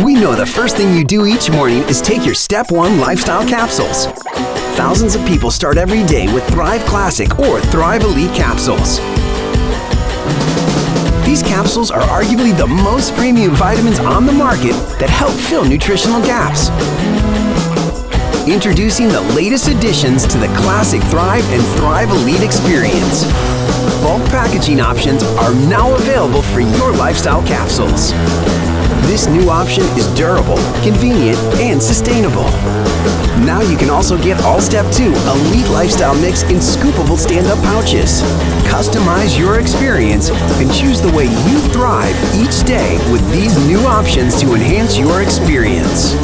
We know the first thing you do each morning is take your Step 1 lifestyle capsules. Thousands of people start every day with Thrive Classic or Thrive Elite capsules. These capsules are arguably the most premium vitamins on the market that help fill nutritional gaps. Introducing the latest additions to the Classic Thrive and Thrive Elite experience. Bulk packaging options are now available for your lifestyle capsules. This new option is durable, convenient, and sustainable. Now you can also get all Step 2 Elite Lifestyle Mix in scoopable stand-up pouches. Customize your experience and choose the way you thrive each day with these new options to enhance your experience.